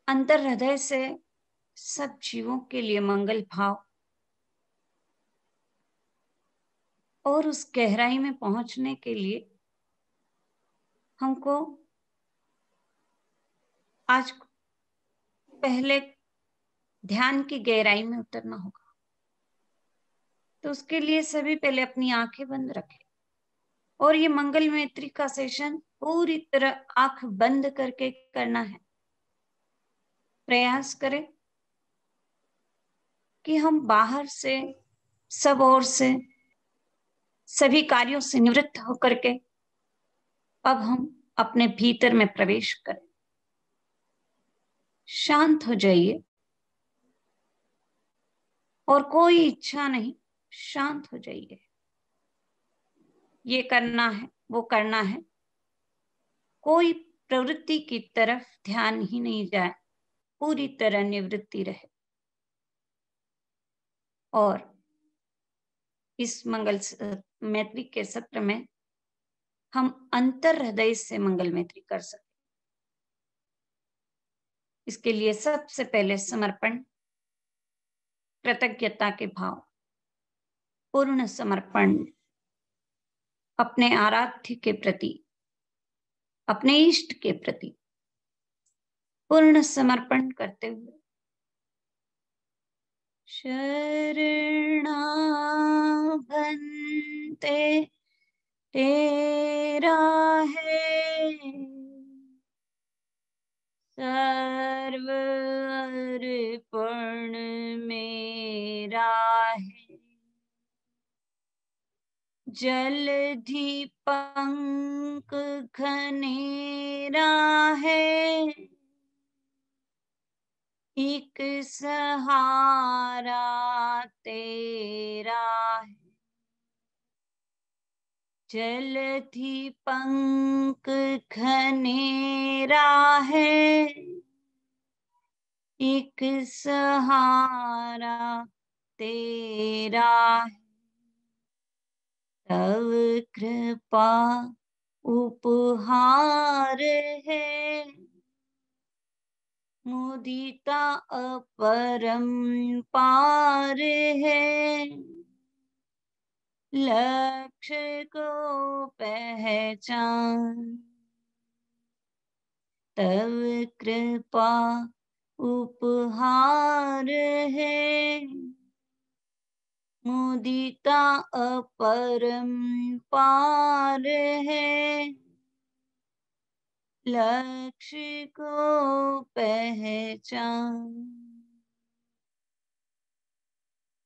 अंतर हृदय से सब जीवों के लिए मंगल भाव और उस गहराई में पहुंचने के लिए हमको आज पहले ध्यान की गहराई में उतरना होगा। तो उसके लिए सभी पहले अपनी आंखें बंद रखें और ये मंगल मैत्री का सेशन पूरी तरह आंख बंद करके करना है। प्रयास करें कि हम बाहर से सब ओर से सभी कार्यों से निवृत्त होकर के अब हम अपने भीतर में प्रवेश करें। शांत हो जाइए और कोई इच्छा नहीं, शांत हो जाइए। ये करना है, वो करना है, कोई प्रवृत्ति की तरफ ध्यान ही नहीं जाए, पूरी तरह निवृत्ति रहे। और इस मंगल मैत्री के सत्र में हम अंतर हृदय से मंगल मैत्री कर सकते। इसके लिए सबसे पहले समर्पण, कृतज्ञता के भाव, पूर्ण समर्पण अपने आराध्य के प्रति, अपने इष्ट के प्रति पूर्ण समर्पण करते हुए शरणागते तेरा है सर्व अर्पण मेरा है। जलधि पंख घनेरा है एक सहारा तेरा है। जलधि पंख घनेरा है एक सहारा तेरा है। तव कृपा उपहार है मुदिता अपरंपार है। लक्ष्य को पहचान तव कृपा उपहार है मुदिता अपरंपार है। लक्ष्य को पहचान।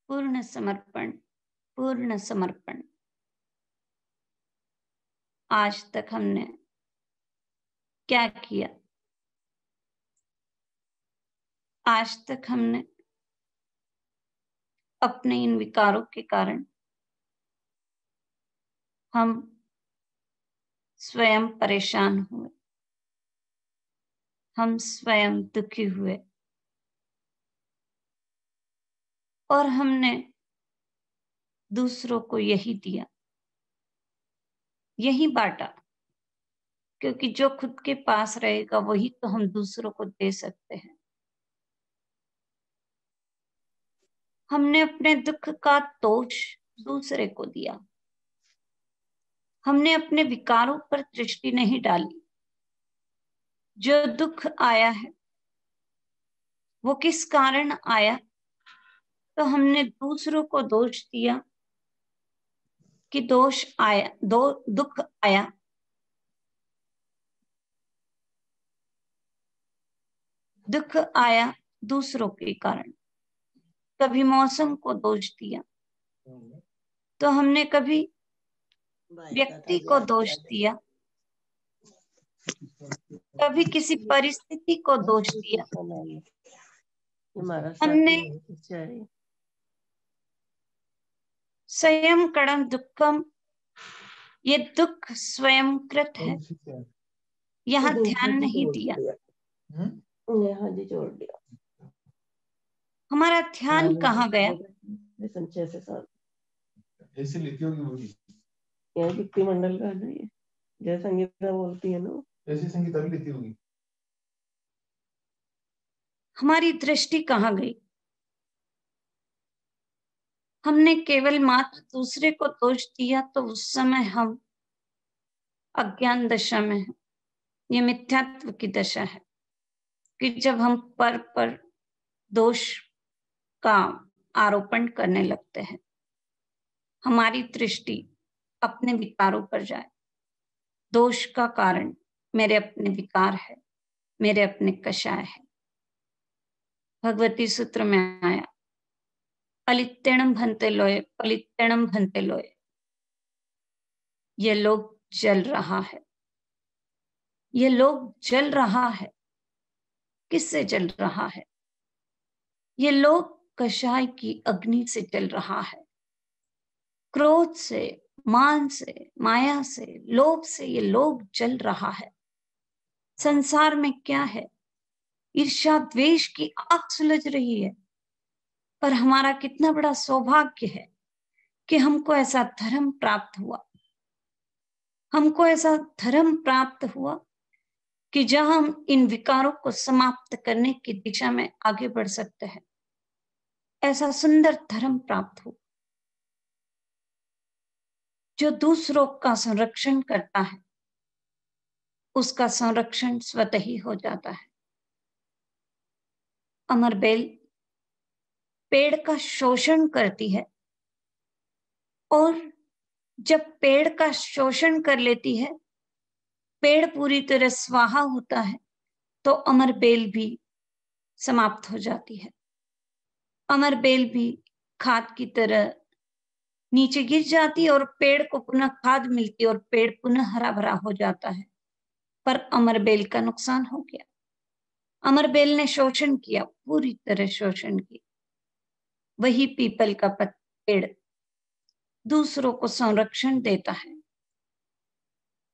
पूर्ण समर्पण, पूर्ण समर्पण। आज तक हमने क्या किया? आज तक हमने अपने इन विकारों के कारण हम स्वयं परेशान हुए, हम स्वयं दुखी हुए और हमने दूसरों को यही दिया, यही बांटा, क्योंकि जो खुद के पास रहेगा वही तो हम दूसरों को दे सकते हैं। हमने अपने दुख का दोष दूसरे को दिया, हमने अपने विकारों पर दृष्टि नहीं डाली। जो दुख आया है वो किस कारण आया, तो हमने दूसरों को दोष दिया कि दोष आया, दुख आया। दुख आया दूसरों के कारण। कभी मौसम को दोष दिया, तो हमने कभी व्यक्ति को दोष दिया, कभी किसी परिस्थिति को दोष दिया। हमने स्वयं कड़म दुखम, ये दुख स्वयं कृत है, यहाँ ध्यान नहीं दिया। जोड़ दिया। हमारा ध्यान कहाँ गया? ऐसे लिखी होगी वो यहाँ दिक्ति मंडल का है ना, ये जय संगीता बोलती है ना, ऐसी संगीता भी लिखी होगी। हमारी दृष्टि कहाँ गई? हमने केवल मात्र दूसरे को दोष दिया तो उस समय हम अज्ञान दशा में हैं। ये मिथ्यात्व की दशा है कि जब हम पर दोष का आरोपण करने लगते हैं, हमारी दृष्टि अपने विकारों पर जाए। दोष का कारण मेरे अपने विकार है, मेरे अपने कषाय है। भगवती सूत्र में आया, पलित्यणम भन्ते लोये, पलित्यणम भन्ते लोये। ये लोग जल रहा है, ये लोग जल रहा है। किससे जल रहा है? ये लोग कषाय की अग्नि से जल रहा है। क्रोध से, मान से, माया से, लोभ से ये लोग जल रहा है। संसार में क्या है? ईर्ष्या द्वेष की आग सुलझ रही है। पर हमारा कितना बड़ा सौभाग्य है कि हमको ऐसा धर्म प्राप्त हुआ, हमको ऐसा धर्म प्राप्त हुआ कि जहां हम इन विकारों को समाप्त करने की दिशा में आगे बढ़ सकते हैं। ऐसा सुंदर धर्म प्राप्त हुआ जो दूसरों का संरक्षण करता है, उसका संरक्षण स्वतः ही हो जाता है। अमरबेल पेड़ का शोषण करती है और जब पेड़ का शोषण कर लेती है, पेड़ पूरी तरह स्वाहा होता है, तो अमरबेल भी समाप्त हो जाती है। अमरबेल भी खाद की तरह नीचे गिर जाती है और पेड़ को पुनः खाद मिलती है और पेड़ पुनः हरा भरा हो जाता है। पर अमरबेल का नुकसान हो गया। अमरबेल ने शोषण किया, पूरी तरह शोषण किया। वही पीपल का पेड़ दूसरों को संरक्षण देता है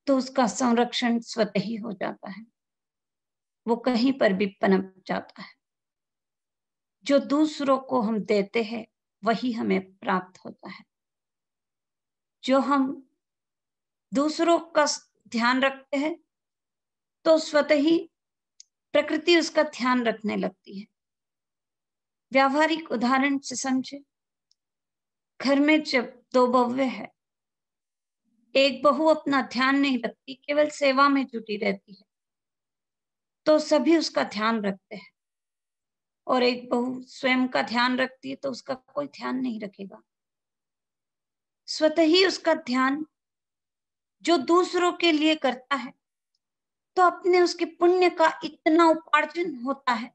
तो उसका संरक्षण स्वतः ही हो जाता है, वो कहीं पर भी पनप जाता है। जो दूसरों को हम देते हैं वही हमें प्राप्त होता है। जो हम दूसरों का ध्यान रखते हैं तो स्वतः ही प्रकृति उसका ध्यान रखने लगती है। व्यावहारिक उदाहरण से समझे, घर में जब दो बहुएं है, एक बहू अपना ध्यान नहीं रखती, केवल सेवा में जुटी रहती है, तो सभी उसका ध्यान रखते हैं। और एक बहू स्वयं का ध्यान रखती है तो उसका कोई ध्यान नहीं रखेगा। स्वतः ही उसका ध्यान जो दूसरों के लिए करता है तो अपने उसके पुण्य का इतना उपार्जन होता है,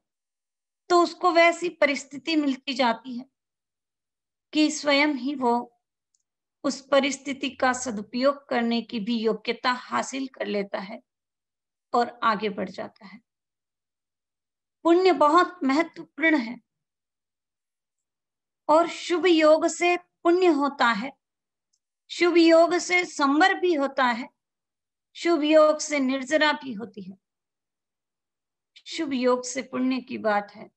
तो उसको वैसी परिस्थिति मिलती जाती है कि स्वयं ही वो उस परिस्थिति का सदुपयोग करने की भी योग्यता हासिल कर लेता है और आगे बढ़ जाता है। पुण्य बहुत महत्वपूर्ण है और शुभ योग से पुण्य होता है, शुभ योग से संवर भी होता है, शुभ योग से निर्जरा भी होती है। शुभ योग से पुण्य की बात है।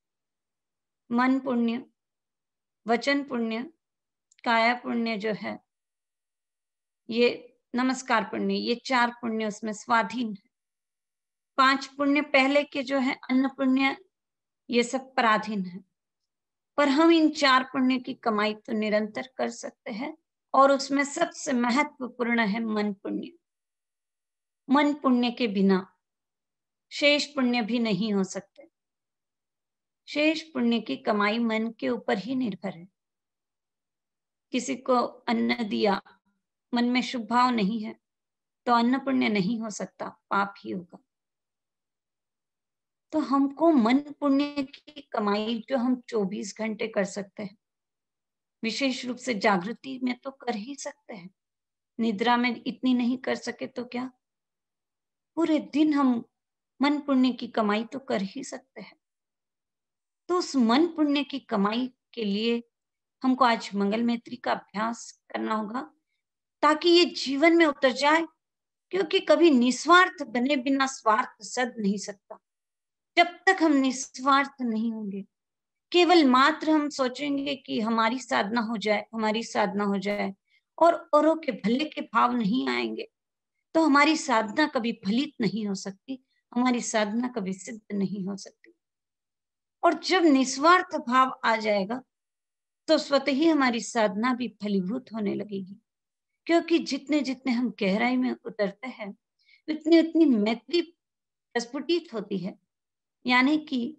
मन पुण्य, वचन पुण्य, काया पुण्य जो है, ये नमस्कार पुण्य, ये 4 पुण्य उसमें स्वाधीन है। 5 पुण्य पहले के जो है अन्न पुण्य, ये सब पराधीन है। पर हम इन 4 पुण्य की कमाई तो निरंतर कर सकते हैं और उसमें सबसे महत्वपूर्ण है मन पुण्य। मन पुण्य के बिना शेष पुण्य भी नहीं हो सकते। शेष पुण्य की कमाई मन के ऊपर ही निर्भर है। किसी को अन्न दिया, मन में शुभ भाव नहीं है तो अन्न पुण्य नहीं हो सकता, पाप ही होगा। तो हमको मन पुण्य की कमाई जो हम 24 घंटे कर सकते हैं, विशेष रूप से जागृति में तो कर ही सकते हैं। निद्रा में इतनी नहीं कर सके तो क्या, पूरे दिन हम मन पुण्य की कमाई तो कर ही सकते हैं। तो उस मन पुण्य की कमाई के लिए हमको आज मंगल मैत्री का अभ्यास करना होगा ताकि ये जीवन में उतर जाए, क्योंकि कभी निस्वार्थ बने बिना स्वार्थ सद नहीं सकता। जब तक हम निस्वार्थ नहीं होंगे, केवल मात्र हम सोचेंगे कि हमारी साधना हो जाए, हमारी साधना हो जाए, और औरों के भले के भाव नहीं आएंगे, तो हमारी साधना कभी फलित नहीं हो सकती, हमारी साधना कभी सिद्ध नहीं हो सकती। और जब निस्वार्थ भाव आ जाएगा तो स्वतः ही हमारी साधना भी फलीभूत होने लगेगी, क्योंकि जितने जितने हम गहराई में उतरते हैं उतनी उतनी मैत्री प्रस्फुटित होती है। यानी कि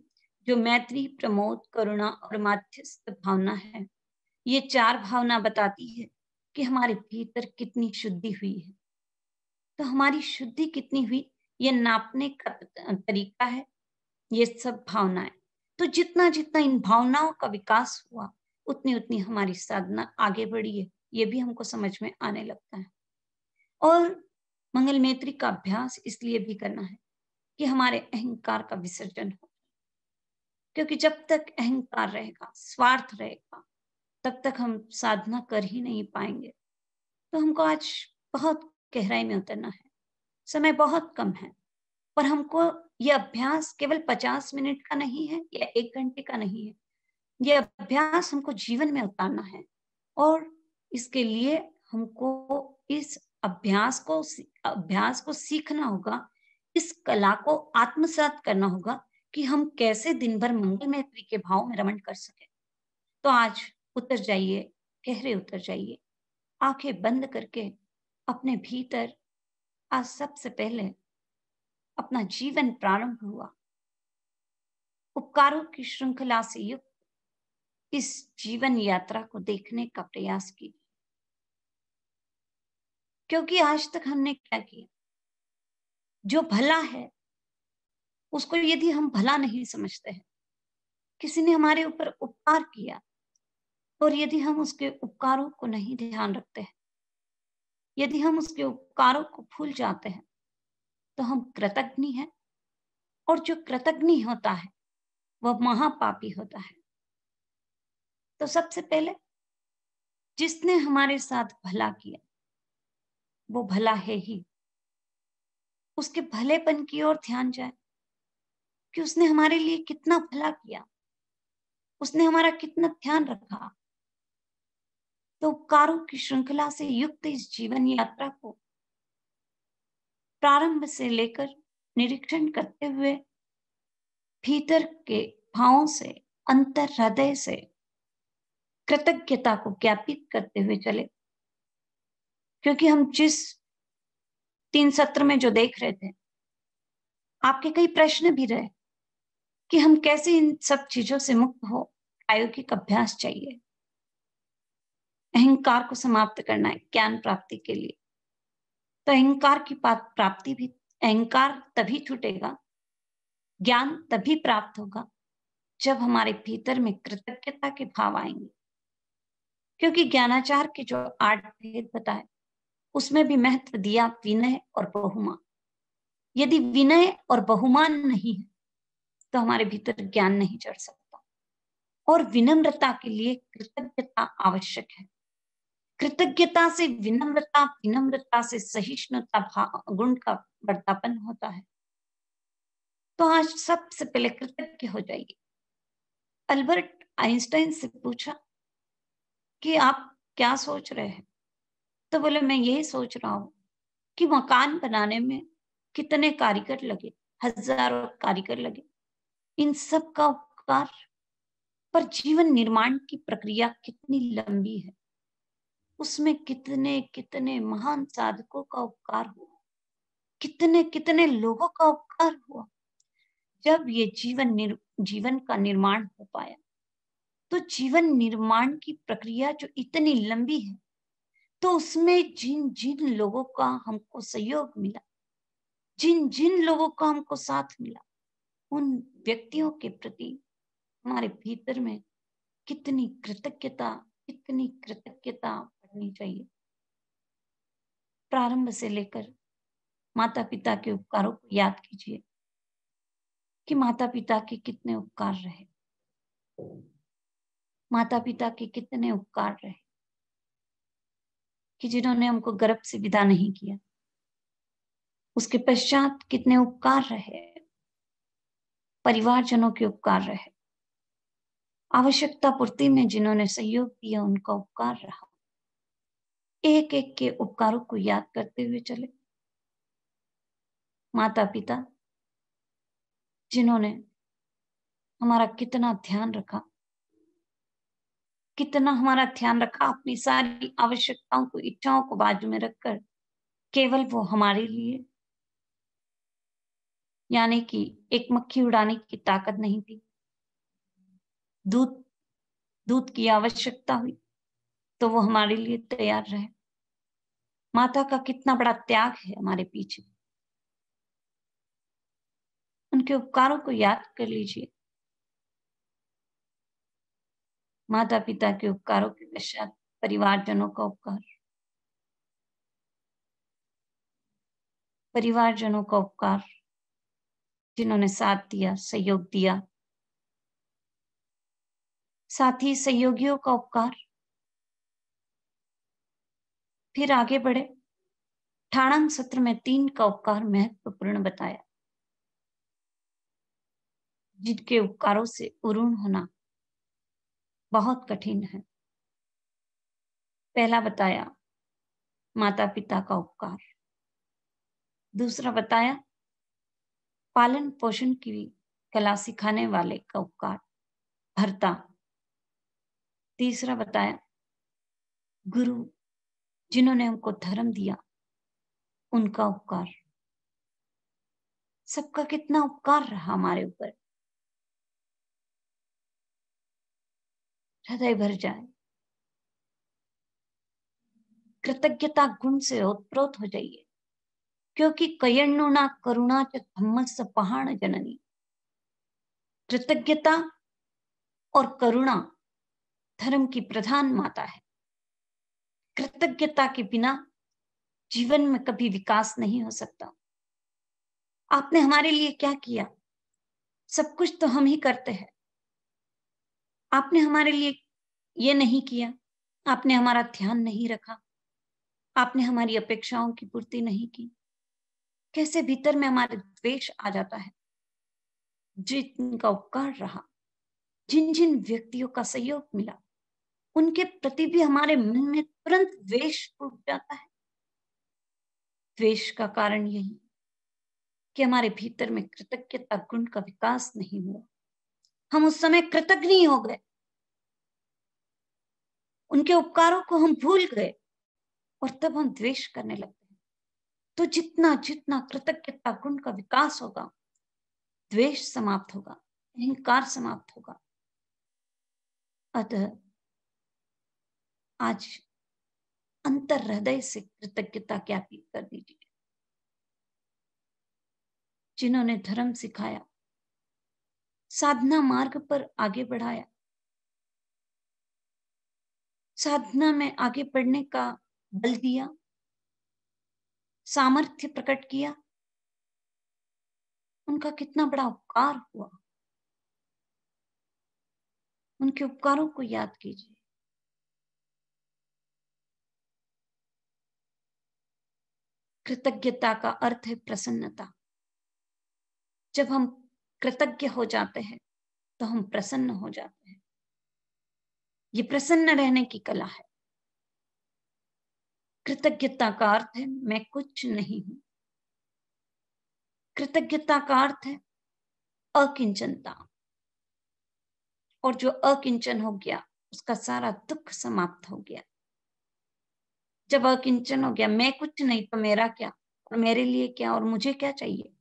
जो मैत्री, प्रमोद, करुणा और माध्यस्थ भावना है, ये 4 भावना बताती है कि हमारे भीतर कितनी शुद्धि हुई है। तो हमारी शुद्धि कितनी हुई, ये नापने का तरीका है ये सब भावनाएं। तो जितना जितना इन भावनाओं का विकास हुआ उतनी उतनी हमारी साधना आगे बढ़ी है, ये भी हमको समझ में आने लगता है। और मंगल मैत्री का अभ्यास इसलिए भी करना है कि हमारे अहंकार का विसर्जन हो, क्योंकि जब तक अहंकार रहेगा, स्वार्थ रहेगा, तब तक हम साधना कर ही नहीं पाएंगे। तो हमको आज बहुत गहराई में उतरना है, समय बहुत कम है, पर हमको यह अभ्यास केवल 50 मिनट का नहीं है या 1 घंटे का नहीं है, यह अभ्यास हमको जीवन में उतारना है। और इसके लिए हमको इस अभ्यास को सीखना होगा, इस कला को आत्मसात करना होगा कि हम कैसे दिन भर मंगल मैत्री के भाव में रमण कर सके। तो आज उतर जाइए, गहरे उतर जाइए, आंखें बंद करके अपने भीतर आज सबसे पहले अपना जीवन प्रारंभ हुआ उपकारों की श्रृंखला से युक्त इस जीवन यात्रा को देखने का प्रयास कीजिए। क्योंकि आज तक हमने क्या किया, जो भला है उसको यदि हम भला नहीं समझते हैं, किसी ने हमारे ऊपर उपकार किया और यदि हम उसके उपकारों को नहीं ध्यान रखते हैं, यदि हम उसके उपकारों को भूल जाते हैं, तो हम कृतज्ञ हैं। और जो कृतज्ञ होता है वह महापापी होता है। तो सबसे पहले जिसने हमारे साथ भला किया वो भला है ही, उसके भलेपन की ओर ध्यान जाए कि उसने हमारे लिए कितना भला किया, उसने हमारा कितना ध्यान रखा। तो उपकारों की श्रृंखला से युक्त इस जीवन यात्रा को प्रारंभ से लेकर निरीक्षण करते हुए भीतर के भावों से, अंतर हृदय से कृतज्ञता को ज्ञापित करते हुए चले। क्योंकि हम जिस 3 सत्र में जो देख रहे थे, आपके कई प्रश्न भी रहे कि हम कैसे इन सब चीजों से मुक्त हो। प्रायोगिक अभ्यास चाहिए, अहंकार को समाप्त करना है ज्ञान प्राप्ति के लिए। तो अहंकार की प्राप्ति भी, अहंकार तभी छूटेगा, ज्ञान तभी प्राप्त होगा जब हमारे भीतर में कृतज्ञता के भाव आएंगे। क्योंकि ज्ञानाचार के जो 8 भेद बताए उसमें भी महत्व दिया विनय और बहुमान। यदि विनय और बहुमान नहीं है तो हमारे भीतर ज्ञान नहीं चढ़ सकता। और विनम्रता के लिए कृतज्ञता आवश्यक है। कृतज्ञता से विनम्रता, विनम्रता से सहिष्णुता गुण का वर्तापन होता है। तो आज सबसे पहले कृतज्ञ हो जाइए। अल्बर्ट आइंस्टाइन से पूछा कि आप क्या सोच रहे हैं, तो बोले मैं यही सोच रहा हूं कि मकान बनाने में कितने कारीगर लगे, हजारों कारीगर लगे, इन सब का उपकार, पर जीवन निर्माण की प्रक्रिया कितनी लंबी है, उसमें कितने कितने महान साधकों का उपकार हुआ, कितने कितने लोगों का उपकार हुआ। जब ये जीवन का निर्माण हो पाया, तो जीवन निर्माण की प्रक्रिया जो इतनी लंबी है, तो उसमें जिन जिन लोगों का हमको सहयोग मिला, जिन जिन लोगों का हमको साथ मिला, उन व्यक्तियों के प्रति हमारे भीतर में कितनी कृतज्ञता बढ़नी चाहिए। प्रारंभ से लेकर माता पिता के उपकारों को याद कीजिए कि माता पिता के कितने उपकार रहे, माता पिता के कितने उपकार रहे कि जिन्होंने हमको गर्भ से विदा नहीं किया। उसके पश्चात कितने उपकार रहे, परिवारजनों के उपकार रहे, आवश्यकता पूर्ति में जिन्होंने सहयोग दिया उनका उपकार रहा। एक एक के उपकारों को याद करते हुए चले। माता पिता जिन्होंने हमारा कितना ध्यान रखा, कितना हमारा ध्यान रखा, अपनी सारी आवश्यकताओं को, इच्छाओं को बाजू में रखकर केवल वो हमारे लिए, यानी कि एक मक्खी उड़ाने की ताकत नहीं थी। दूध की आवश्यकता हुई तो वो हमारे लिए तैयार रहे। माता का कितना बड़ा त्याग है हमारे पीछे। उनके उपकारों को याद कर लीजिए। माता पिता के उपकारों के पश्चात परिवारजनों का उपकार, परिवारजनों का उपकार, जिन्होंने साथ दिया, सहयोग दिया। साथ ही सहयोगियों का उपकार। फिर आगे बढ़े, ठाणांग सत्र में 3 का उपकार महत्वपूर्ण बताया, जिनके उपकारों से उऋण होना बहुत कठिन है। पहला बताया माता पिता का उपकार, दूसरा बताया पालन पोषण की कला सिखाने वाले का उपकार, भर्ता, तीसरा बताया गुरु, जिन्होंने हमको धर्म दिया, उनका उपकार। सबका कितना उपकार रहा हमारे ऊपर, हृदय भर जाए। कृतज्ञता गुण से ओतप्रोत हो जाइए, क्योंकि कयन्नुना करुणा च धम्मस्य पहाण जननी। कृतज्ञता और करुणा धर्म की प्रधान माता है। कृतज्ञता के बिना जीवन में कभी विकास नहीं हो सकता। आपने हमारे लिए क्या किया? सब कुछ तो हम ही करते हैं। आपने हमारे लिए ये नहीं किया, आपने हमारा ध्यान नहीं रखा, आपने हमारी अपेक्षाओं की पूर्ति नहीं की। कैसे भीतर में हमारे द्वेष आ जाता है। जिनका उपकार रहा, जिन जिन व्यक्तियों का सहयोग मिला, उनके प्रति भी हमारे मन में तुरंत द्वेष उठ जाता है। द्वेष का कारण यही कि हमारे भीतर में कृतज्ञता गुण का विकास नहीं हुआ। हम उस समय कृतज्ञ नहीं हो गए, उनके उपकारों को हम भूल गए और तब हम द्वेष करने लगते हैं। तो जितना जितना कृतज्ञता गुण का विकास होगा, द्वेष समाप्त होगा, अहंकार समाप्त होगा। अतः आज अंतर हृदय से कृतज्ञता ज्ञापित कर दीजिए। जिन्होंने धर्म सिखाया, साधना मार्ग पर आगे बढ़ाया, साधना में आगे बढ़ने का बल दिया, सामर्थ्य प्रकट किया, उनका कितना बड़ा उपकार हुआ। उनके उपकारों को याद कीजिए। कृतज्ञता का अर्थ है प्रसन्नता। जब हम कृतज्ञ हो जाते हैं तो हम प्रसन्न हो जाते हैं। ये प्रसन्न रहने की कला है। कृतज्ञता का अर्थ है मैं कुछ नहीं हूं। कृतज्ञता का अर्थ है अकिंचनता, और जो अकिंचन हो गया उसका सारा दुख समाप्त हो गया। जब अकिंचन हो गया, मैं कुछ नहीं तो मेरा क्या, और मेरे लिए क्या, और मुझे क्या चाहिए।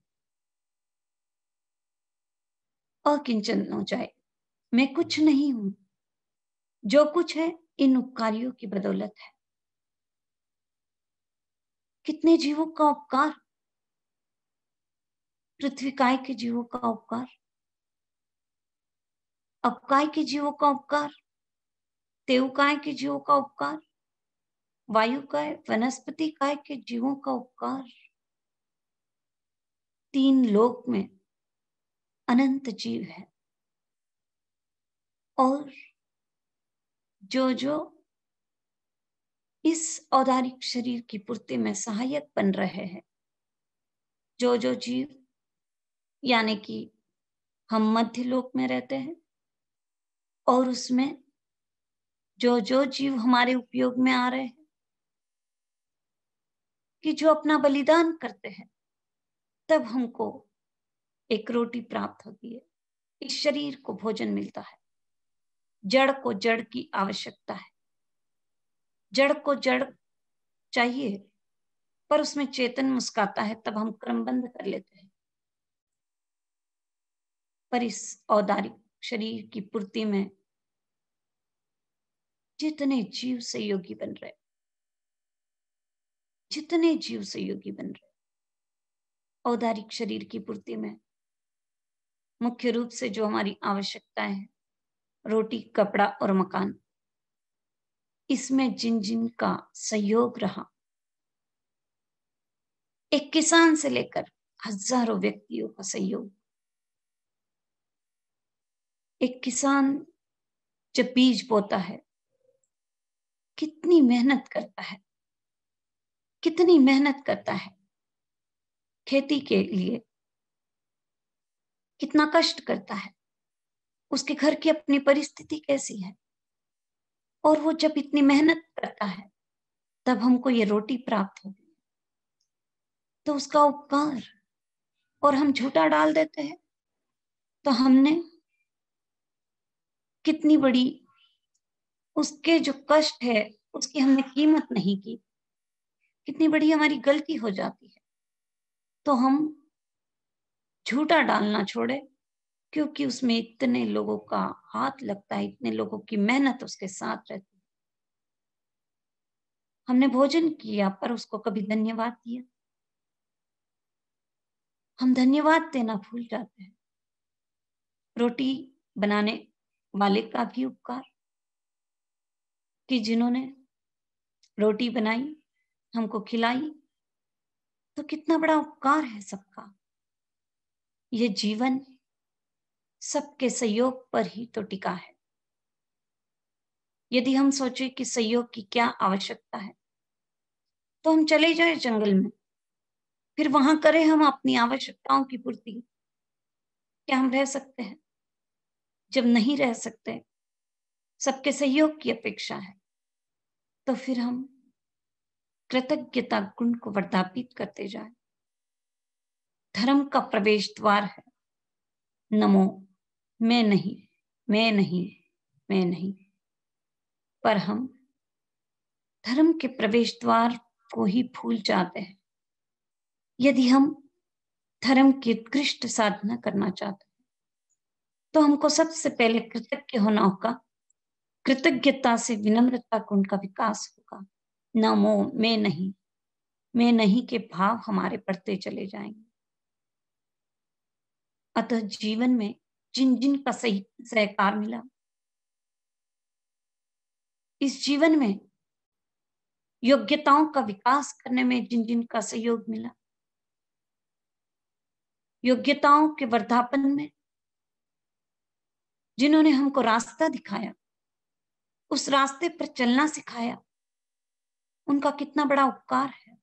अकिंचन हो जाए, मैं कुछ नहीं हूं, जो कुछ है इन उपकारियों की बदौलत है। कितने जीवों का उपकार, पृथ्वी काय के जीवों का उपकार, अपकाय के जीवों का उपकार, तेवकाय के जीवों का उपकार, वायु काय, वनस्पति काय के जीवों का उपकार। 3 लोक में अनंत जीव है, और जो जो इस औदारिक शरीर की पूर्ति में सहायक बन रहे हैं, जो जो जीव, यानी कि हम मध्य लोक में रहते हैं, और उसमें जो जो जीव हमारे उपयोग में आ रहे हैं, कि जो अपना बलिदान करते हैं, तब हमको एक रोटी प्राप्त होती है। इस शरीर को भोजन मिलता है, जड़ को जड़ की आवश्यकता है, जड़ को जड़ चाहिए, पर उसमें चेतन मुस्काता है तब हम क्रमबंध कर लेते हैं। पर इस औदारिक शरीर की पूर्ति में जितने जीव सहयोगी बन रहे, जितने जीव सहयोगी बन रहे, औदारिक शरीर की पूर्ति में मुख्य रूप से जो हमारी आवश्यकताएं हैं, रोटी, कपड़ा और मकान, इसमें जिन जिन का सहयोग रहा, एक किसान से लेकर हजारों व्यक्तियों का सहयोग। एक किसान जब बीज बोता है, कितनी मेहनत करता है, कितनी मेहनत करता है खेती के लिए, कितना कष्ट करता है, उसके घर की अपनी परिस्थिति कैसी है, और वो जब इतनी मेहनत करता है तब हमको ये रोटी प्राप्त होगी, तो उसका उपकार, और हम झूठा डाल देते हैं। तो हमने कितनी बड़ी, उसके जो कष्ट है उसकी हमने कीमत नहीं की, कितनी बड़ी हमारी गलती हो जाती है। तो हम झूठा डालना छोड़े, क्योंकि उसमें इतने लोगों का हाथ लगता है, इतने लोगों की मेहनत उसके साथ रहती है। हमने भोजन किया पर उसको कभी धन्यवाद दिया? हम धन्यवाद देना भूल जाते हैं। रोटी बनाने वाले का भी उपकार, कि जिन्होंने रोटी बनाई, हमको खिलाई, तो कितना बड़ा उपकार है सबका। ये जीवन सबके सहयोग पर ही तो टिका है। यदि हम सोचे कि सहयोग की क्या आवश्यकता है, तो हम चले जाए जंगल में, फिर वहां करें हम अपनी आवश्यकताओं की पूर्ति। क्या हम रह सकते हैं? जब नहीं रह सकते, सबके सहयोग की अपेक्षा है, तो फिर हम कृतज्ञता गुण को वर्धापित करते जाए। धर्म का प्रवेश द्वार है नमो, मैं नहीं, मैं नहीं, मैं नहीं। पर हम धर्म के प्रवेश द्वार को ही भूल जाते हैं। यदि हम धर्म की उत्कृष्ट साधना करना चाहते हैं, तो हमको सबसे पहले कृतज्ञ होना होगा। कृतज्ञता से विनम्रता गुण का विकास होगा। नमो, मैं नहीं, मैं नहीं के भाव हमारे बढ़ते चले जाएंगे। अतः जीवन में जिन जिन का सही सहकार मिला, इस जीवन में योग्यताओं का विकास करने में जिन जिन का सहयोग मिला, योग्यताओं के वर्धापन में जिन्होंने हमको रास्ता दिखाया, उस रास्ते पर चलना सिखाया, उनका कितना बड़ा उपकार है।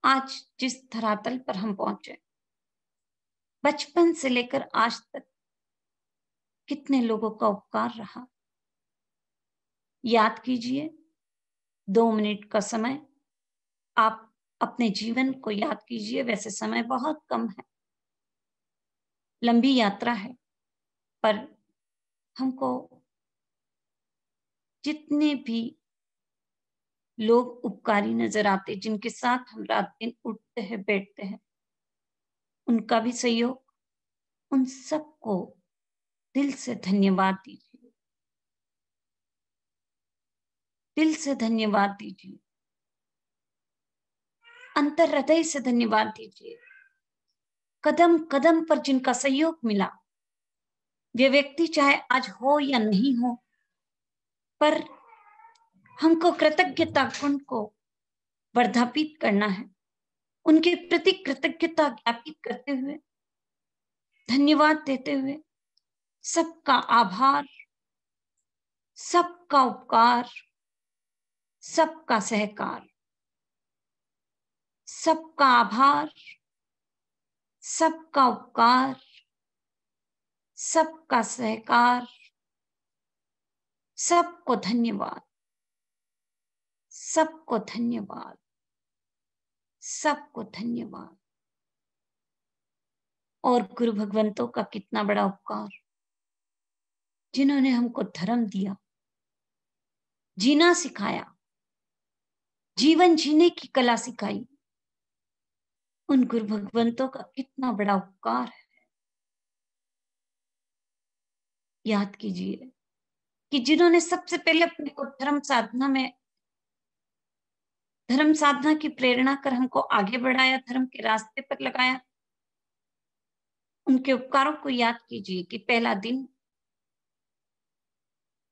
आज जिस धरातल पर हम पहुंचे, बचपन से लेकर आज तक कितने लोगों का उपकार रहा। याद कीजिए, 2 मिनट का समय आप अपने जीवन को याद कीजिए। वैसे समय बहुत कम है, लंबी यात्रा है, पर हमको जितने भी लोग उपकारी नजर आते, जिनके साथ हम रात दिन उठते हैं बैठते हैं, उनका भी सहयोग, उन सबको दिल से धन्यवाद दीजिए, दिल से धन्यवाद दीजिए, अंतर हृदय से धन्यवाद दीजिए। कदम कदम पर जिनका सहयोग मिला, वे व्यक्ति चाहे आज हो या नहीं हो, पर हमको कृतज्ञता गुण को वर्धापित करना है। उनके प्रति कृतज्ञता ज्ञापित करते हुए, धन्यवाद देते हुए, सबका आभार, सबका उपकार, सबका सहकार, सबका आभार, सबका उपकार, सबका सहकार, सबको धन्यवाद, सबको धन्यवाद, सबको धन्यवाद। और गुरु भगवंतों का कितना बड़ा उपकार, जिन्होंने हमको धर्म दिया, जीना सिखाया, जीवन जीने की कला सिखाई। उन गुरु भगवंतों का कितना बड़ा उपकार है। याद कीजिए कि जिन्होंने सबसे पहले अपने को धर्म साधना की प्रेरणा कर हमको आगे बढ़ाया, धर्म के रास्ते पर लगाया, उनके उपकारों को याद कीजिए कि पहला दिन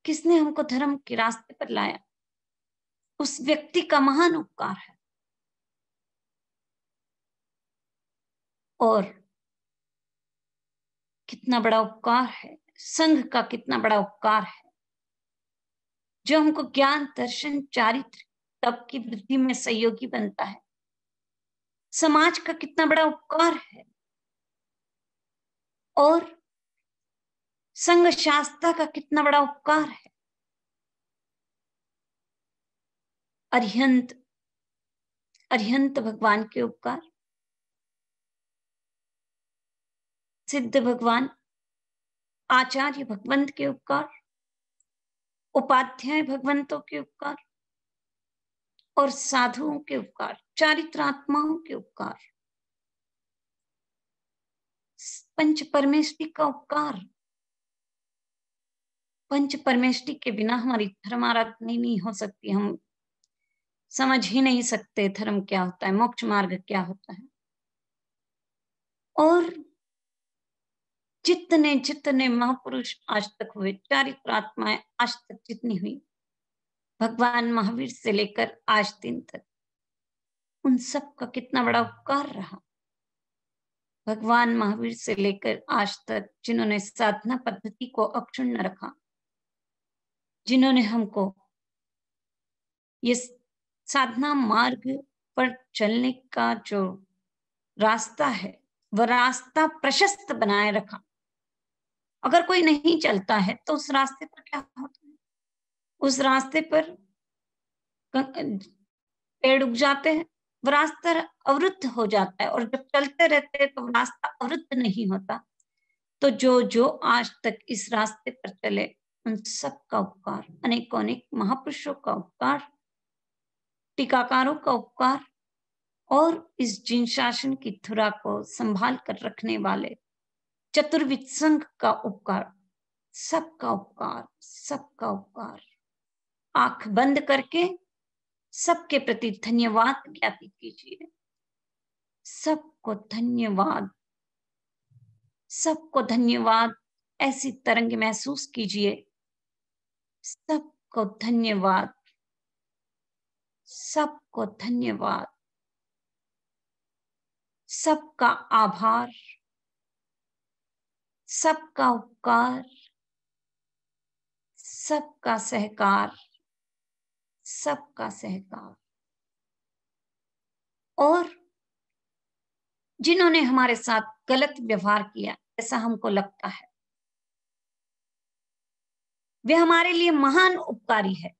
किसने हमको धर्म के रास्ते पर लाया, उस व्यक्ति का महान उपकार है। और कितना बड़ा उपकार है, संघ का कितना बड़ा उपकार है, जो हमको ज्ञान, दर्शन, चारित्र, तप की वृद्धि में सहयोगी बनता है। समाज का कितना बड़ा उपकार है, और संघ शास्त्र का कितना बड़ा उपकार है। अरिहंत भगवान के उपकार, सिद्ध भगवान आचार्य भगवंत के उपकार, उपाध्याय भगवंतों के उपकार, और साधुओं के उपकार, चारित्रात्माओं के उपकार, पंच परमेष्टि का उपकार। पंच परमेष्टि के बिना हमारी धर्म आराधना नहीं हो सकती। हम समझ ही नहीं सकते धर्म क्या होता है, मोक्ष मार्ग क्या होता है। और जितने जितने महापुरुष आज तक हुए, चारित्रात्माएं आज तक जितनी हुई, भगवान महावीर से लेकर आज दिन तक, उन सब का कितना बड़ा उपकार रहा। भगवान महावीर से लेकर आज तक जिन्होंने साधना पद्धति को अक्षुण्ण रखा, जिन्होंने हमको ये साधना मार्ग पर चलने का जो रास्ता है, वह रास्ता प्रशस्त बनाए रखा। अगर कोई नहीं चलता है तो उस रास्ते पर क्या होता है, उस रास्ते पर पेड़ उग जाते हैं, वह रास्ता अवरुद्ध हो जाता है। और जब चलते रहते हैं तो रास्ता अवरुद्ध नहीं होता। तो जो जो आज तक इस रास्ते पर चले, उन सब का उपकार, अनेकों अनेक महापुरुषों का उपकार, टीकाकारों का उपकार, और इस जिन शासन की धुरा को संभाल कर रखने वाले चतुर्विद संघ का उपकार, सबका उपकार, सबका उपकार। आंख बंद करके सबके प्रति धन्यवाद ज्ञापित कीजिए। सबको धन्यवाद, सबको धन्यवाद। ऐसी तरंग महसूस कीजिए। सबको धन्यवाद, सबको धन्यवाद, सबका आभार, सबका उपकार, सबका सहकार, सबका सहकार। और जिन्होंने हमारे साथ गलत व्यवहार किया, ऐसा हमको लगता है, वे हमारे लिए महान उपकारी है।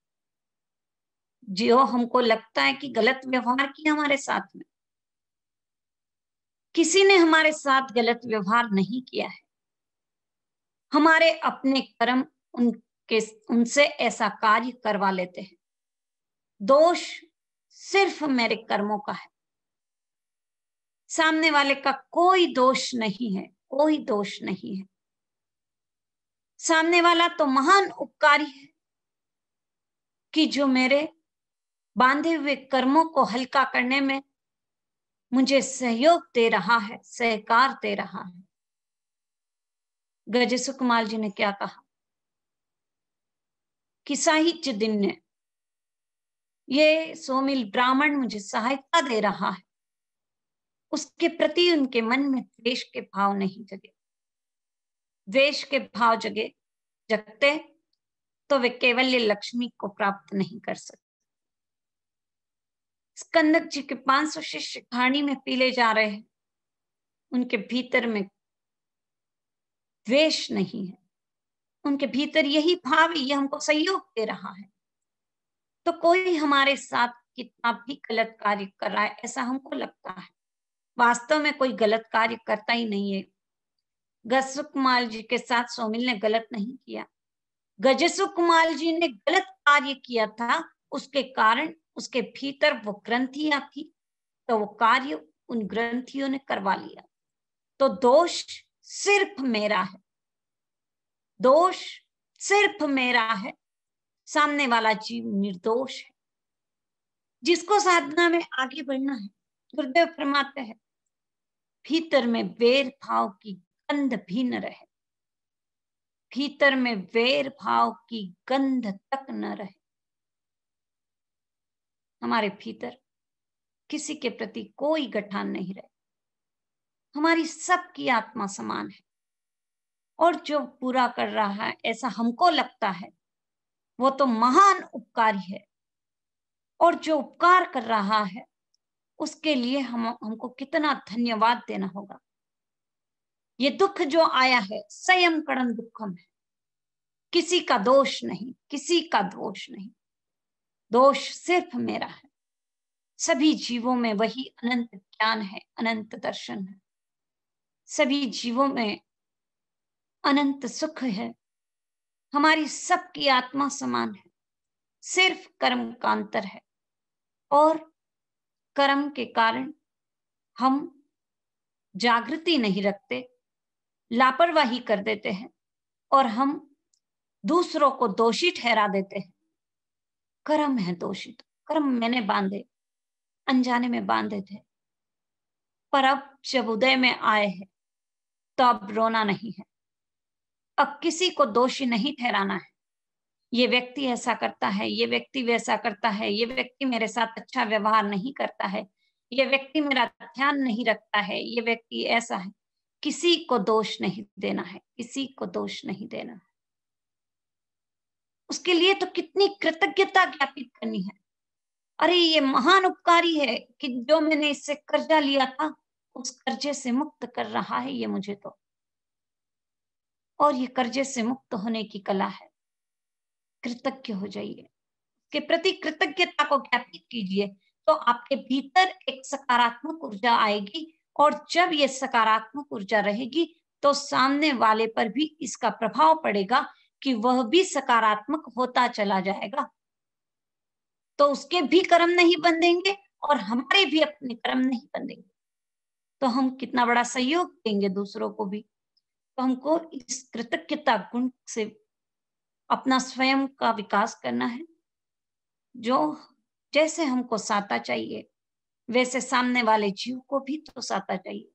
जो हमको लगता है कि गलत व्यवहार किया हमारे साथ में, किसी ने हमारे साथ गलत व्यवहार नहीं किया है। हमारे अपने कर्म उनसे ऐसा कार्य करवा लेते हैं। दोष सिर्फ मेरे कर्मों का है, सामने वाले का कोई दोष नहीं है, कोई दोष नहीं है। सामने वाला तो महान उपकारी है कि जो मेरे बांधे हुए कर्मों को हल्का करने में मुझे सहयोग दे रहा है, सहकार दे रहा है। गज सुकुमार जी ने क्या कहा कि साहित्य दिन ने ये सोमिल ब्राह्मण मुझे सहायता दे रहा है, उसके प्रति उनके मन में द्वेष के भाव नहीं जगे। द्वेष के भाव जगते तो वे केवल लक्ष्मी को प्राप्त नहीं कर सकते। स्कंदक जी के 500 शिष्य घाणी में पीले जा रहे हैं, उनके भीतर में द्वेष नहीं है, उनके भीतर यही भाव, ये हमको सहयोग दे रहा है। तो कोई हमारे साथ कितना भी गलत कार्य कर रहा है, ऐसा हमको लगता है, वास्तव में कोई गलत कार्य करता ही नहीं है। गजसुकमाल जी के साथ सोमिल ने गलत नहीं किया। गजसुकमाल जी ने गलत कार्य किया था, उसके कारण उसके भीतर वो ग्रंथियां थी, तो वो कार्य उन ग्रंथियों ने करवा लिया। तो दोष सिर्फ मेरा है, दोष सिर्फ मेरा है, सामने वाला जीव निर्दोष है। जिसको साधना में आगे बढ़ना है, गुरुदेव फरमाते हैं भीतर में वैर भाव की गंध भी न रहे, भीतर में वैर भाव की गंध तक न रहे। हमारे भीतर किसी के प्रति कोई गठान नहीं रहे, हमारी सबकी आत्मा समान है। और जो बुरा कर रहा है ऐसा हमको लगता है, वो तो महान उपकारी है, और जो उपकार कर रहा है उसके लिए हमको कितना धन्यवाद देना होगा। ये दुख जो आया है स्वयं करण दुखम है, किसी का दोष नहीं, किसी का दोष नहीं, दोष सिर्फ मेरा है। सभी जीवों में वही अनंत ज्ञान है, अनंत दर्शन है, सभी जीवों में अनंत सुख है, हमारी सबकी आत्मा समान है, सिर्फ कर्म का अंतर है। और कर्म के कारण हम जागृति नहीं रखते, लापरवाही कर देते हैं और हम दूसरों को दोषी ठहरा देते हैं। कर्म है दोषित, कर्म मैंने बांधे, अनजाने में बांधे थे, पर अब जब उदय में आए हैं तो अब रोना नहीं है, अब किसी को दोषी नहीं ठहराना है। ये व्यक्ति ऐसा करता है, ये व्यक्ति वैसा करता है, ये व्यक्ति मेरे साथ अच्छा व्यवहार नहीं करता है, ये व्यक्ति मेरा ध्यान नहीं रखता है, ये व्यक्ति ऐसा है। किसी को दोष नहीं देना है, किसी को दोष नहीं देना है। उसके लिए तो कितनी कृतज्ञता ज्ञापित करनी है। अरे ये महान उपकारी है कि जो मैंने इससे कर्जा लिया था उस कर्जे से मुक्त कर रहा है ये मुझे तो, और ये कर्जे से मुक्त होने की कला है। कृतज्ञ हो जाइए, के प्रति कृतज्ञता को ज्ञापित कीजिए, तो आपके भीतर एक सकारात्मक ऊर्जा आएगी, और जब ये सकारात्मक ऊर्जा रहेगी तो सामने वाले पर भी इसका प्रभाव पड़ेगा कि वह भी सकारात्मक होता चला जाएगा। तो उसके भी कर्म नहीं बंधेंगे और हमारे भी अपने कर्म नहीं बंधेंगे, तो हम कितना बड़ा सहयोग देंगे दूसरों को भी। तो हमको इस कृतज्ञता गुण से अपना स्वयं का विकास करना है। जो जैसे हमको साता चाहिए वैसे सामने वाले जीव को भी तो साता चाहिए,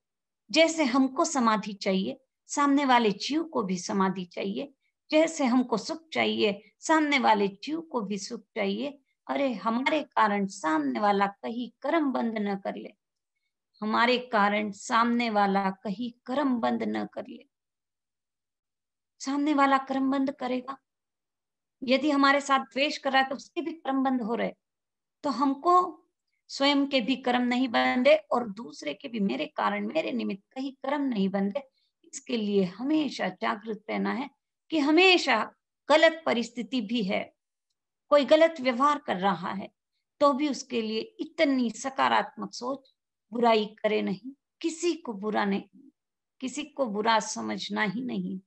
जैसे हमको समाधि चाहिए सामने वाले जीव को भी समाधि चाहिए, जैसे हमको सुख चाहिए सामने वाले जीव को भी सुख चाहिए। अरे हमारे कारण सामने वाला कहीं कर्म बंद न कर ले, हमारे कारण सामने वाला कहीं कर्म बंद न कर ले। सामने वाला कर्म बंद करेगा, यदि हमारे साथ द्वेष कर रहा है तो उसके भी कर्म बंद हो रहे, तो हमको स्वयं के भी कर्म नहीं बंधे और दूसरे के भी मेरे कारण मेरे निमित्त कहीं कर्म नहीं बंधे। इसके लिए हमेशा जागृत रहना है कि हमेशा गलत परिस्थिति भी है, कोई गलत व्यवहार कर रहा है तो भी उसके लिए इतनी सकारात्मक सोच, बुराई करे नहीं, किसी को बुरा नहीं, किसी को बुरा समझना ही नहीं।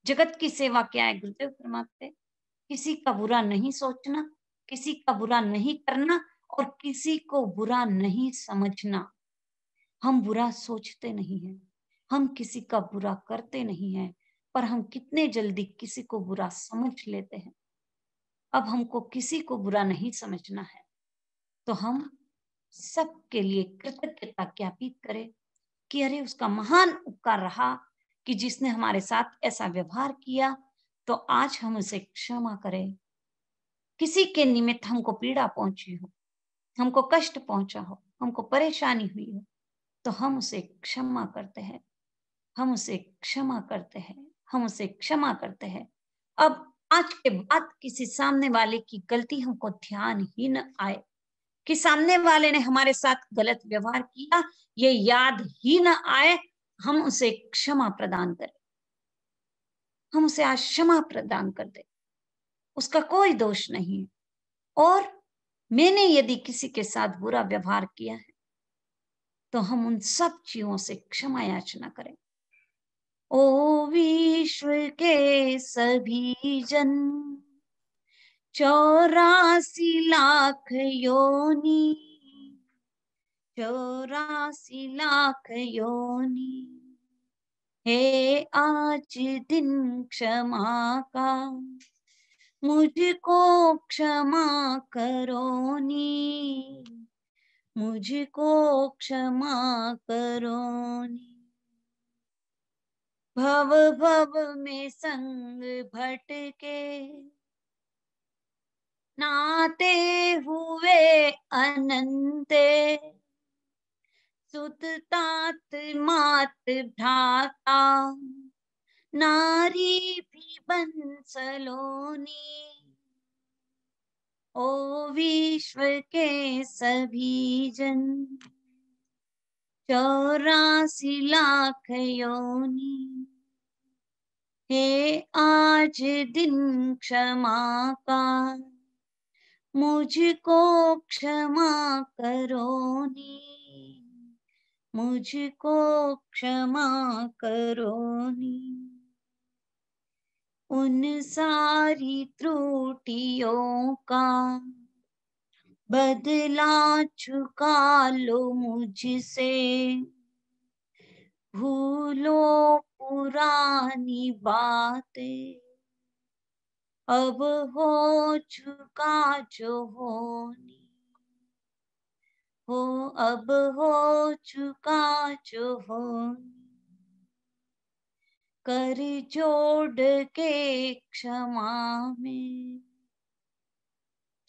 जगत की सेवा क्या है? गुरुदेव फरमाते किसी का बुरा नहीं सोचना, किसी का बुरा नहीं करना और किसी को बुरा नहीं समझना। हम बुरा सोचते नहीं हैं, हम किसी का बुरा करते नहीं हैं, पर हम कितने जल्दी किसी को बुरा समझ लेते हैं। अब हमको किसी को बुरा नहीं समझना है, तो हम सबके लिए कृतज्ञता ज्ञापित करें कि अरे उसका महान उपकार रहा कि जिसने हमारे साथ ऐसा व्यवहार किया, तो आज हम उसे क्षमा करें। किसी के निमित्त हमको पीड़ा पहुंची हो, हमको कष्ट पहुंचा हो, हमको परेशानी हुई हो, तो हम उसे क्षमा करते हैं, हम उसे क्षमा करते हैं, हम उसे क्षमा करते हैं। अब आज के बाद किसी सामने वाले की गलती हमको ध्यान ही न आए, कि सामने वाले ने हमारे साथ गलत व्यवहार किया, ये याद ही न आए, हम उसे क्षमा प्रदान करें, हम उसे आज क्षमा प्रदान कर दें। उसका कोई दोष नहीं है। और मैंने यदि किसी के साथ बुरा व्यवहार किया है तो हम उन सब चीजों से क्षमा याचना करें। ओ विश्व के सभी जन 84 लाख योनि, 84 लाख योनि, हे आज दिन क्षमा का मुझको क्षमा करो नी, मुझको क्षमा करो नी। भव भव में संग भटके नाते हुए अनंते, सुत तात मात भ्राता नारी भी बंसलोनी, ओ विश्व के सभी जन 84 लाख योनि, हे आज दिन क्षमा का मुझको क्षमा करो नी, मुझको क्षमा करो नी। उन सारी त्रुटियों का बदला चुका लो मुझसे, भूलो पुरानी बातें, अब हो चुका जो होनी, हो अब हो चुका जो होनी। कर जोड़ के क्षमा में